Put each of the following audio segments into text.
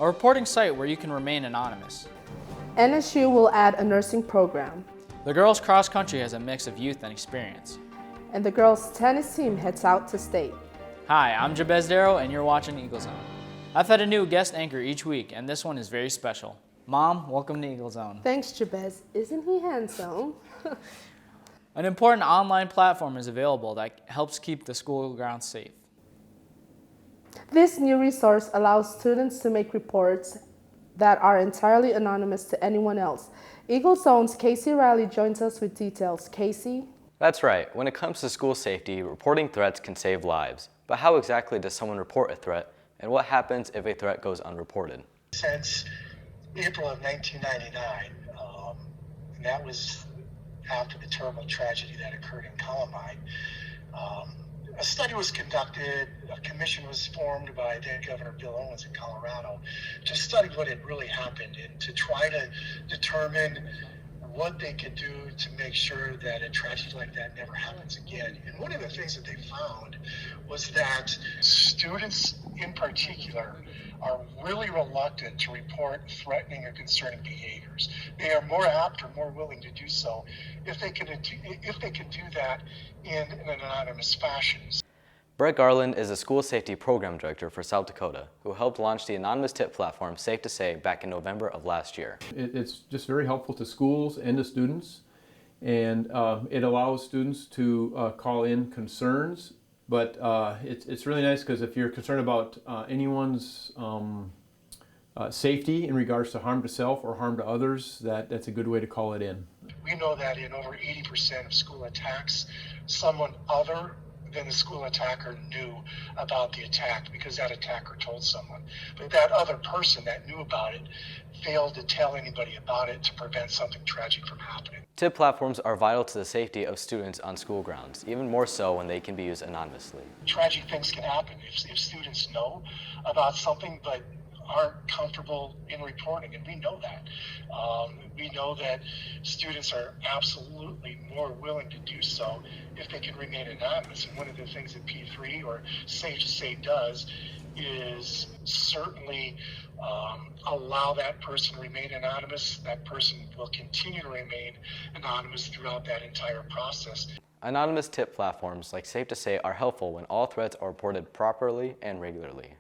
a reporting site where you can remain anonymous. NSU will add a nursing program. The girls' cross country has a mix of youth and experience. And the girls' tennis team heads out to state. Hi, I'm Jabez Darrow, and you're watching Eagle Zone. I've had a new guest anchor each week, and this one is very special. Mom, welcome to Eagle Zone. Thanks, Jabez. Isn't he handsome? An important online platform is available that helps keep the school grounds safe. This new resource allows students to make reports that are entirely anonymous to anyone else. Eagle Zone's Casey Riley joins us with details. Casey? That's right. When it comes to school safety, reporting threats can save lives. But how exactly does someone report a threat, and what happens if a threat goes unreported? Since April of 1999, and that was after the terrible tragedy that occurred in Columbine, a study was conducted, a commission was formed by then Governor Bill Owens in Colorado to study what had really happened and to try to determine what they could do to make sure that a tragedy like that never happens again. And one of the things that they found was that students in particular are really reluctant to report threatening or concerning behaviors. They are more apt or more willing to do so if they can do that in an anonymous fashion. Brett Garland is a school safety program director for South Dakota, who helped launch the anonymous tip platform Safe to Say back in November of last year. It's just very helpful to schools and to students, and it allows students to call in concerns, but it's really nice because if you're concerned about anyone's safety in regards to harm to self or harm to others, that's a good way to call it in. We know that in over 80% of school attacks, someone other than the school attacker knew about the attack because that attacker told someone. But that other person that knew about it failed to tell anybody about it to prevent something tragic from happening. Tip platforms are vital to the safety of students on school grounds, even more so when they can be used anonymously. Tragic things can happen if students know about something but aren't comfortable in reporting, and we know that. We know that students are absolutely more willing to do so if they can remain anonymous. And one of the things that P3 or Safe to Say does is certainly allow that person to remain anonymous. That person will continue to remain anonymous throughout that entire process. Anonymous tip platforms like Safe to Say are helpful when all threats are reported properly and regularly.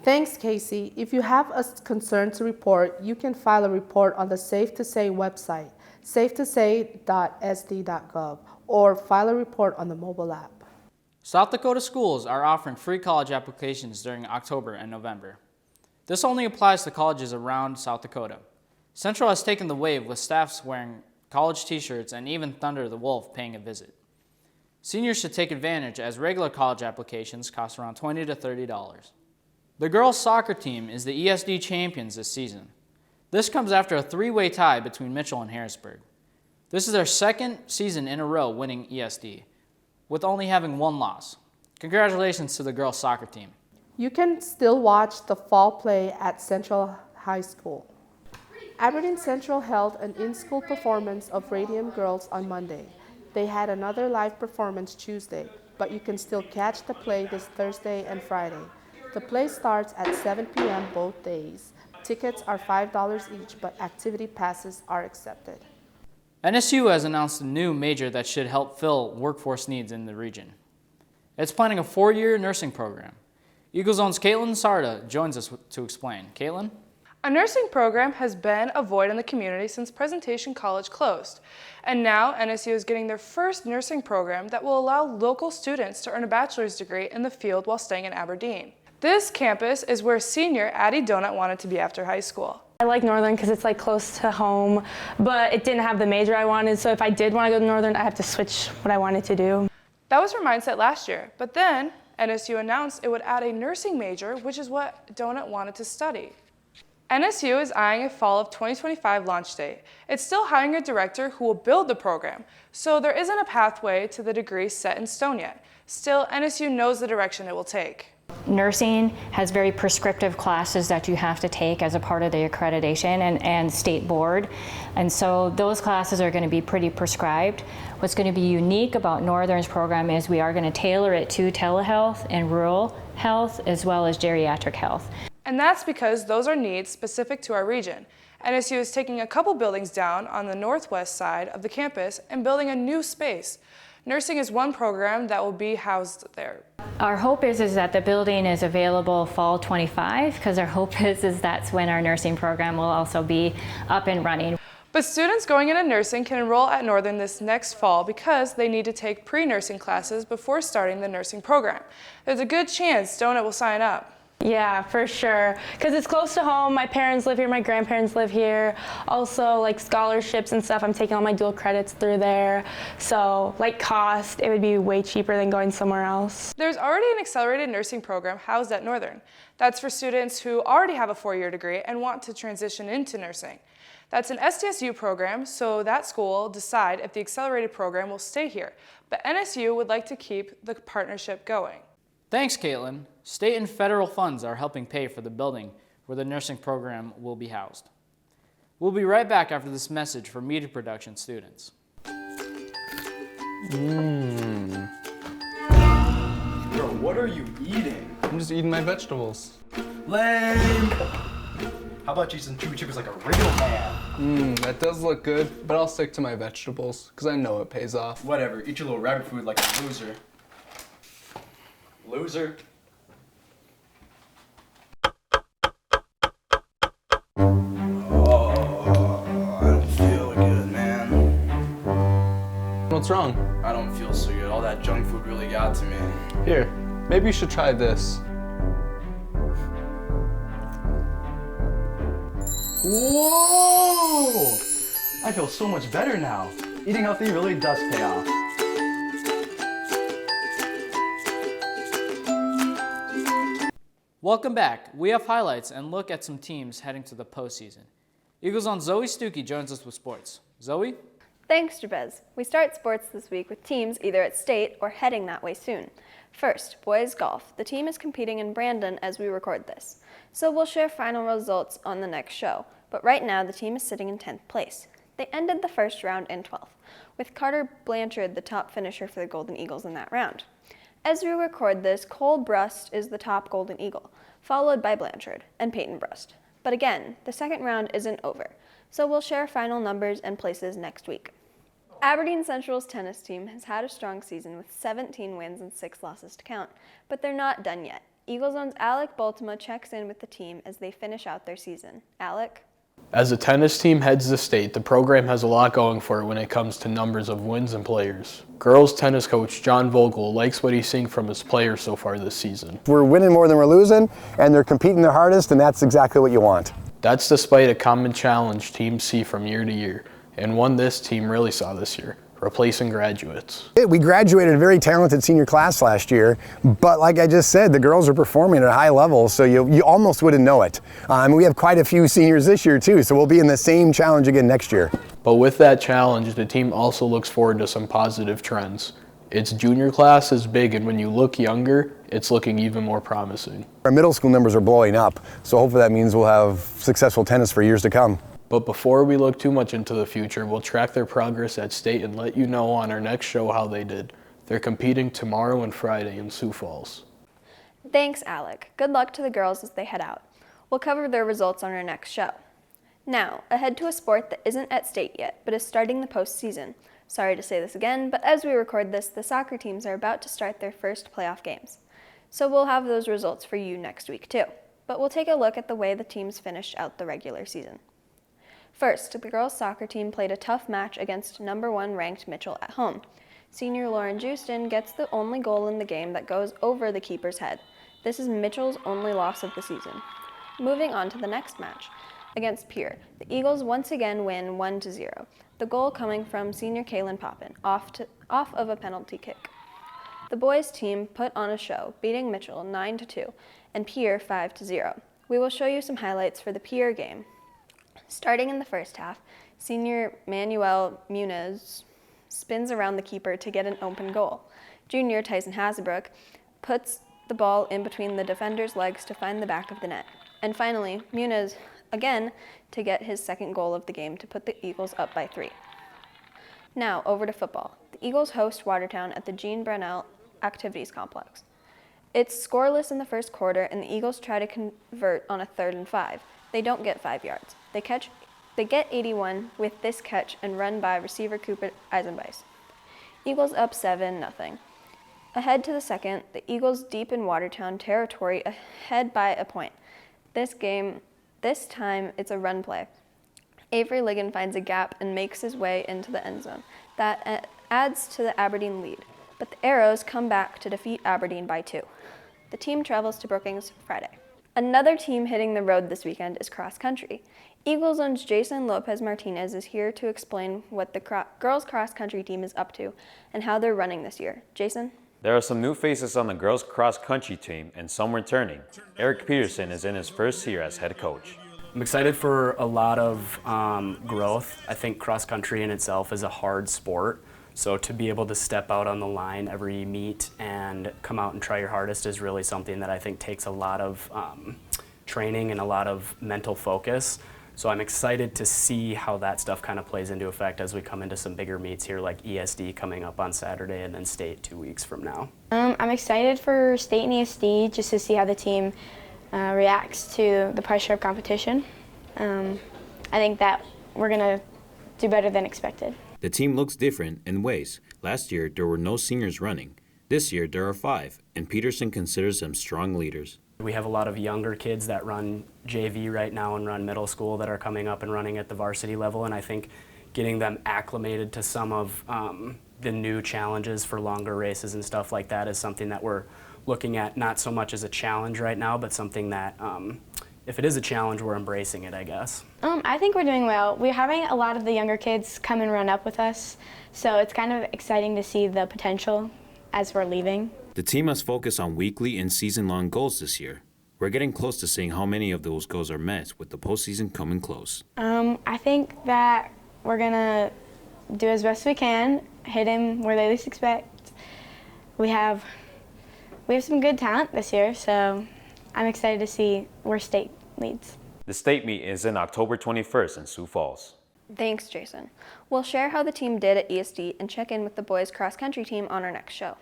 Thanks, Casey. If you have a concern to report, you can file a report on the Safe to Say website, safetosay.sd.gov, or file a report on the mobile app. South Dakota schools are offering free college applications during October and November. This only applies to colleges around South Dakota. Central has taken the wave with staffs wearing college t-shirts and even Thunder the Wolf paying a visit. Seniors should take advantage as regular college applications cost around $20 to $30. The girls' soccer team is the ESD champions this season. This comes after a three-way tie between Mitchell and Harrisburg. This is their second season in a row winning ESD, with only having one loss. Congratulations to the girls' soccer team. You can still watch the fall play at Central High School. Aberdeen Central held an in-school performance of Radium Girls on Monday. They had another live performance Tuesday, but you can still catch the play this Thursday and Friday. The play starts at 7 p.m. both days. Tickets are $5 each, but activity passes are accepted. NSU has announced a new major that should help fill workforce needs in the region. It's planning a 4-year nursing program. Eagle Zone's Caitlin Sarda joins us to explain. Caitlin? A nursing program has been a void in the community since Presentation College closed. And now NSU is getting their first nursing program that will allow local students to earn a bachelor's degree in the field while staying in Aberdeen. This campus is where senior Addie Donut wanted to be after high school. I like Northern because it's like close to home, but it didn't have the major I wanted, so if I did want to go to Northern, I have to switch what I wanted to do. That was her mindset last year, but then NSU announced it would add a nursing major, which is what Donut wanted to study. NSU is eyeing a fall of 2025 launch date. It's still hiring a director who will build the program, so there isn't a pathway to the degree set in stone yet. Still, NSU knows the direction it will take. Nursing has very prescriptive classes that you have to take as a part of the accreditation and state board. And so those classes are going to be pretty prescribed. What's going to be unique about Northern's program is we are going to tailor it to telehealth and rural health as well as geriatric health. And that's because those are needs specific to our region. NSU is taking a couple buildings down on the northwest side of the campus and building a new space. Nursing is one program that will be housed there. Our hope is that the building is available fall 25, because our hope is that's when our nursing program will also be up and running. But students going into nursing can enroll at Northern this next fall because they need to take pre-nursing classes before starting the nursing program. There's a good chance Donut will sign up. Yeah, for sure. Because it's close to home. My parents live here, my grandparents live here. Also, like scholarships and stuff, I'm taking all my dual credits through there. So, like cost, it would be way cheaper than going somewhere else. There's already an accelerated nursing program housed at Northern. That's for students who already have a 4-year degree and want to transition into nursing. That's an SDSU program, so that school will decide if the accelerated program will stay here. But NSU would like to keep the partnership going. Thanks, Caitlin. State and federal funds are helping pay for the building where the nursing program will be housed. We'll be right back after this message for media production students. Bro, what are you eating? I'm just eating my vegetables. Lame! How about you some chewy chippers like a real man? That does look good, but I'll stick to my vegetables, because I know it pays off. Whatever, eat your little rabbit food like a loser. Loser. Oh, I don't feel good, man. What's wrong? I don't feel so good. All that junk food really got to me. Here, maybe you should try this. Whoa! I feel so much better now. Eating healthy really does pay off. Welcome back. We have highlights and look at some teams heading to the postseason. Eagles on Zoe Stuckey joins us with sports. Zoe? Thanks, Jabez. We start sports this week with teams either at state or heading that way soon. First, boys golf. The team is competing in Brandon as we record this, so we'll share final results on the next show. But right now, the team is sitting in 10th place. They ended the first round in 12th, with Carter Blanchard the top finisher for the Golden Eagles in that round. As we record this, Cole Brust is the top Golden Eagle, followed by Blanchard and Peyton Brust. But again, the second round isn't over, so we'll share final numbers and places next week. Aberdeen Central's tennis team has had a strong season with 17 wins and 6 losses to count, but they're not done yet. Eaglezone's Alec Baltima checks in with the team as they finish out their season. Alec? As the tennis team heads to state, the program has a lot going for it when it comes to numbers of wins and players. Girls tennis coach John Vogel likes what he's seeing from his players so far this season. We're winning more than we're losing, and they're competing their hardest, and that's exactly what you want. That's despite a common challenge teams see from year to year, and one this team really saw this year: replacing graduates. We graduated a very talented senior class last year, but like I just said, the girls are performing at a high level, so you almost wouldn't know it. We have quite a few seniors this year too, so we'll be in the same challenge again next year. But with that challenge, the team also looks forward to some positive trends. Its junior class is big, and when you look younger, it's looking even more promising. Our middle school numbers are blowing up, so hopefully that means we'll have successful tennis for years to come. But before we look too much into the future, we'll track their progress at state and let you know on our next show how they did. They're competing tomorrow and Friday in Sioux Falls. Thanks, Alec. Good luck to the girls as they head out. We'll cover their results on our next show. Now, ahead to a sport that isn't at state yet, but is starting the postseason. Sorry to say this again, but as we record this, the soccer teams are about to start their first playoff games. So we'll have those results for you next week too. But we'll take a look at the way the teams finished out the regular season. First, the girls' soccer team played a tough match against number 1 ranked Mitchell at home. Senior Lauren Justin gets the only goal in the game that goes over the keeper's head. This is Mitchell's only loss of the season. Moving on to the next match. Against Pierre, the Eagles once again win 1-0. The goal coming from senior Kaylin Poppin, off of a penalty kick. The boys' team put on a show, beating Mitchell 9-2 and Pierre 5-0. We will show you some highlights for the Pierre game. Starting in the first half, senior Manuel Muniz spins around the keeper to get an open goal. Junior Tyson Hasebrook puts the ball in between the defender's legs to find the back of the net. And finally, Muniz again to get his second goal of the game to put the Eagles up by 3. Now over to football. The Eagles host Watertown at the Jean Brunel Activities Complex. It's scoreless in the first quarter, and the Eagles try to convert on a 3rd and 5. They don't get 5 yards. They get 81 with this catch and run by receiver Cooper Eisenbeis. Eagles up 7-0. Ahead to the second, the Eagles deep in Watertown territory, ahead by a point. This time it's a run play. Avery Ligon finds a gap and makes his way into the end zone. That adds to the Aberdeen lead, but the Arrows come back to defeat Aberdeen by 2. The team travels to Brookings Friday. Another team hitting the road this weekend is cross country. Eagle Zone's Jason Lopez Martinez is here to explain what the girls cross country team is up to and how they're running this year. Jason? There are some new faces on the girls cross country team and some returning. Eric Peterson is in his first year as head coach. I'm excited for a lot of growth. I think cross country in itself is a hard sport. So to be able to step out on the line every meet and come out and try your hardest is really something that I think takes a lot of training and a lot of mental focus. So I'm excited to see how that stuff kind of plays into effect as we come into some bigger meets here like ESD coming up on Saturday and then state 2 weeks from now. I'm excited for state and ESD just to see how the team reacts to the pressure of competition. I think that we're going to do better than expected. The team looks different in ways. Last year, there were no seniors running. This year, there are 5, and Peterson considers them strong leaders. We have a lot of younger kids that run JV right now and run middle school that are coming up and running at the varsity level, and I think getting them acclimated to some of the new challenges for longer races and stuff like that is something that we're looking at not so much as a challenge right now, but something that if it is a challenge, we're embracing it, I guess. I think we're doing well. We're having a lot of the younger kids come and run up with us, so it's kind of exciting to see the potential as we're leaving. The team has focused on weekly and season-long goals this year. We're getting close to seeing how many of those goals are met with the postseason coming close. I think that we're gonna do as best we can, hit them where they least expect. We have some good talent this year, so I'm excited to see where state leads. The state meet is in October 21st in Sioux Falls. Thanks, Jason. We'll share how the team did at ESD and check in with the boys cross country team on our next show.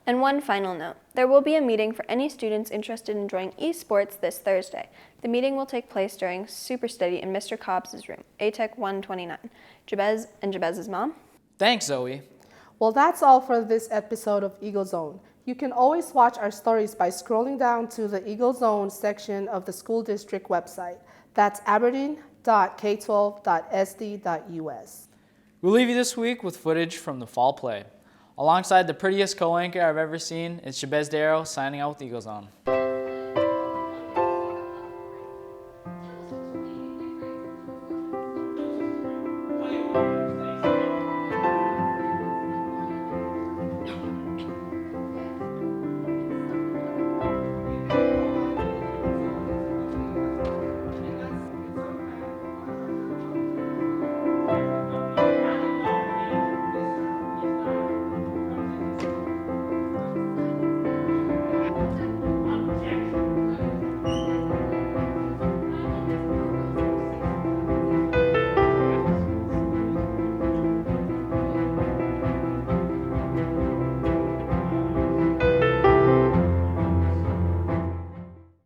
And one final note, there will be a meeting for any students interested in joining esports this Thursday. The meeting will take place during Super Study in Mr. Cobb's room, ATEC 129. Jabez and Jabez's mom. Thanks, Zoe. Well, that's all for this episode of Eagle Zone. You can always watch our stories by scrolling down to the Eagle Zone section of the school district website. That's aberdeen.k12.sd.us. We'll leave you this week with footage from the fall play. Alongside the prettiest co-anchor I've ever seen, it's Jabez Darrow signing out with Eagle Zone.